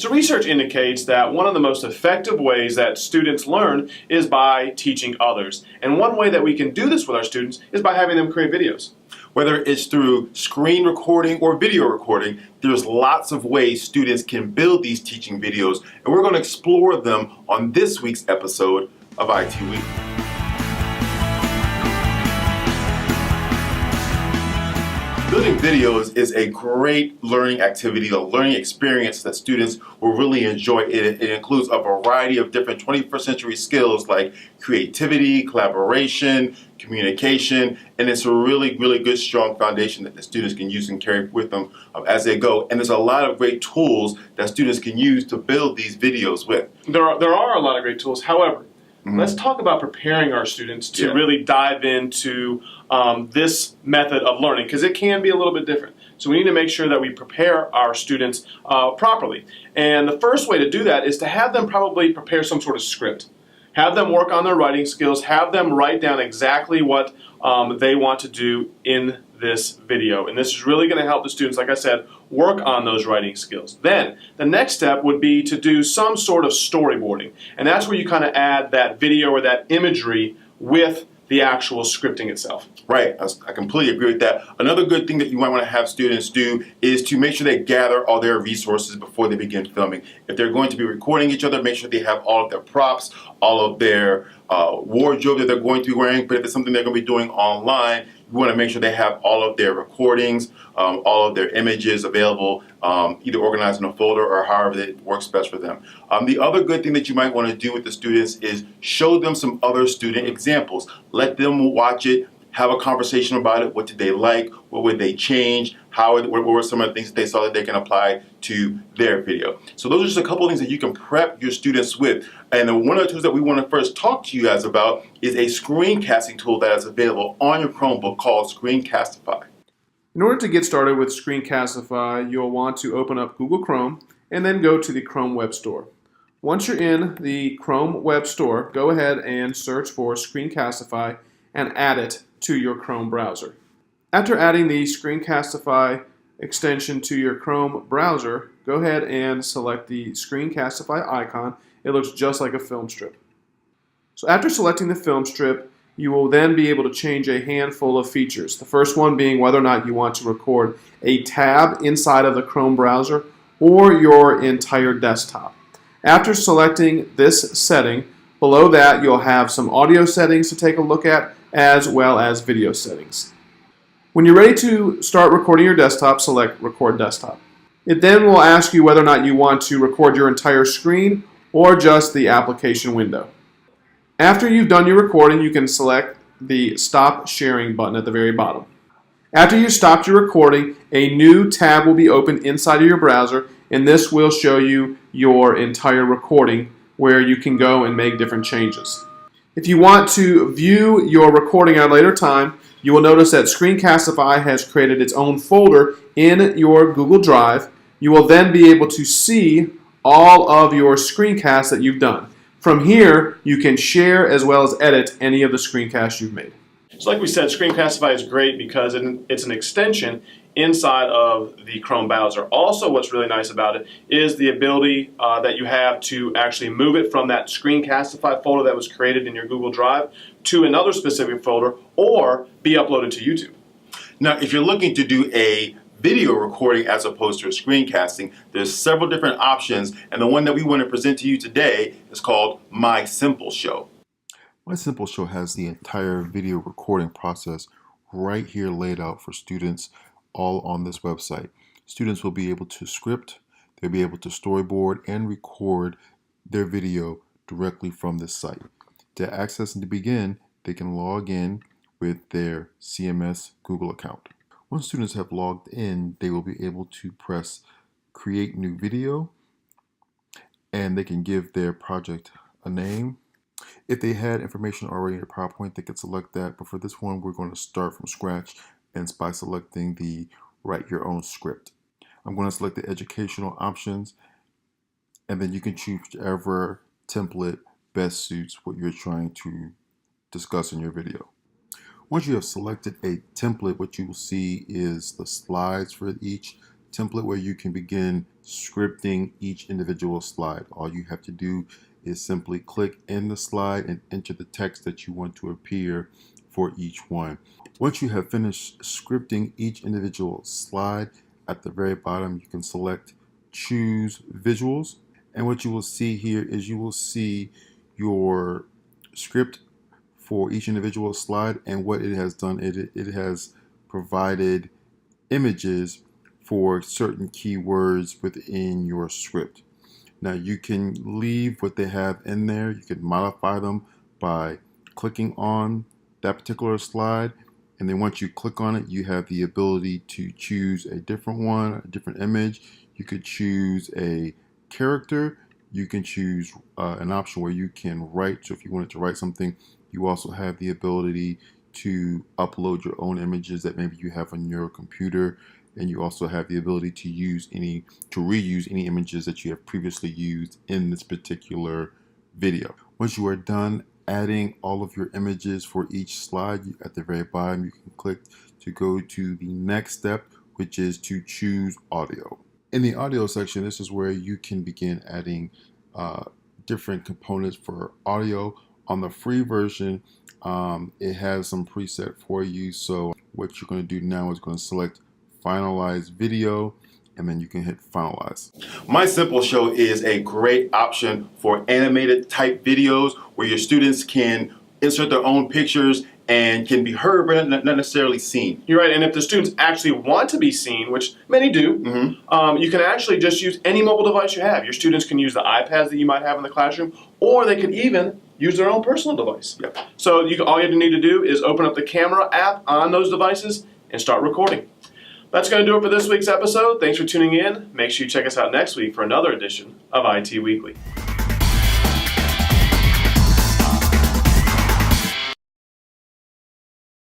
So research indicates that one of the most effective ways that students learn is by teaching others. And one way that we can do this with our students is by having them create videos. Whether it's through screen recording or video recording, there's lots of ways students can build these teaching videos, and we're going to explore them on this week's episode of IT Week. Building videos is a great learning activity, a learning experience that students will really enjoy. It includes a variety of different 21st century skills like creativity, collaboration, communication, and it's a really, really good, strong foundation that the students can use and carry with them as they go. And there's a lot of great tools that students can use to build these videos with. There are a lot of great tools. However, let's talk about preparing our students to really dive into this method of learning, because it can be a little bit different. So we need to make sure that we prepare our students properly. And the first way to do that is to have them probably prepare some sort of script. Have them work on their writing skills. Have them write down exactly what they want to do in this video. And this is really going to help the students, like I said, work on those writing skills. Then the next step would be to do some sort of storyboarding. And that's where you kind of add that video or that imagery with the actual scripting itself. Right, I completely agree with that. Another good thing that you might want to have students do is to make sure they gather all their resources before they begin filming. If they're going to be recording each other, make sure they have all of their props, all of their wardrobe that they're going to be wearing. But if it's something they're going to be doing online, you want to make sure they have all of their recordings, all of their images available, either organized in a folder or however it works best for them. The other good thing that you might want to do with the students is show them some other student examples. Let them watch it, have a conversation about it. What did they like? What would they change? What were some of the things that they saw that they can apply to their video? So those are just a couple of things that you can prep your students with. And one of the tools that we want to first talk to you guys about is a screencasting tool that is available on your Chromebook called Screencastify. In order to get started with Screencastify, you'll want to open up Google Chrome and then go to the Chrome Web Store. Once you're in the Chrome Web Store, go ahead and search for Screencastify and add it to your Chrome browser. After adding the Screencastify extension to your Chrome browser, go ahead and select the Screencastify icon. It looks just like a film strip. So after selecting the film strip, you will then be able to change a handful of features. The first one being whether or not you want to record a tab inside of the Chrome browser or your entire desktop. After selecting this setting, below that you'll have some audio settings to take a look at, as well as video settings. When you're ready to start recording your desktop, select Record Desktop. It then will ask you whether or not you want to record your entire screen or just the application window. After you've done your recording, you can select the Stop Sharing button at the very bottom. After you've stopped your recording, a new tab will be opened inside of your browser, and this will show you your entire recording where you can go and make different changes. If you want to view your recording at a later time, you will notice that Screencastify has created its own folder in your Google Drive. You will then be able to see all of your screencasts that you've done. From here, you can share as well as edit any of the screencasts you've made. So like we said, Screencastify is great because it's an extension inside of the Chrome browser. Also, what's really nice about it is the ability that you have to actually move it from that Screencastify folder that was created in your Google Drive to another specific folder or be uploaded to YouTube. Now, if you're looking to do a video recording as opposed to a screencasting, there's several different options, and the one that we want to present to you today is called My Simple Show. My Simple Show has the entire video recording process right here laid out for students, all on this website. Students will be able to script, they'll be able to storyboard and record their video directly from this site. To access and to begin, they can log in with their CMS Google account. Once students have logged in, they will be able to press Create New Video, and they can give their project a name. If they had information already in their PowerPoint, they could select that, but for this one, we're going to start from scratch and by selecting the Write Your Own Script. I'm going to select the educational options, and then you can choose whichever template best suits what you're trying to discuss in your video. Once you have selected a template, what you will see is the slides for each template where you can begin scripting each individual slide. All you have to do is simply click in the slide and enter the text that you want to appear for each one. Once you have finished scripting each individual slide, at the very bottom you can select choose visuals, and what you will see here is you will see your script for each individual slide, and what it has done, it has provided images for certain keywords within your script. Now you can leave what they have in there. You can modify them by clicking on that particular slide, and then once you click on it, you have the ability to choose a different one, a different image. You could choose a character. You can choose an option where you can write. So if you wanted to write something, you also have the ability to upload your own images that maybe you have on your computer, and you also have the ability to reuse any images that you have previously used in this particular video. Once you are done adding all of your images for each slide, at the very bottom you can click to go to the next step, which is to choose audio. In the audio section, this is where you can begin adding different components for audio. On the free version, it has some preset for you. So what you're going to do now is going to select finalize video, and then you can hit finalize. My Simple Show is a great option for animated type videos where your students can insert their own pictures and can be heard but not necessarily seen. You're right, and if the students actually want to be seen, which many do, you can actually just use any mobile device you have. Your students can use the iPads that you might have in the classroom, or they could even use their own personal device. Yep. So all you need to do is open up the camera app on those devices and start recording. That's going to do it for this week's episode. Thanks for tuning in. Make sure you check us out next week for another edition of IT Weekly.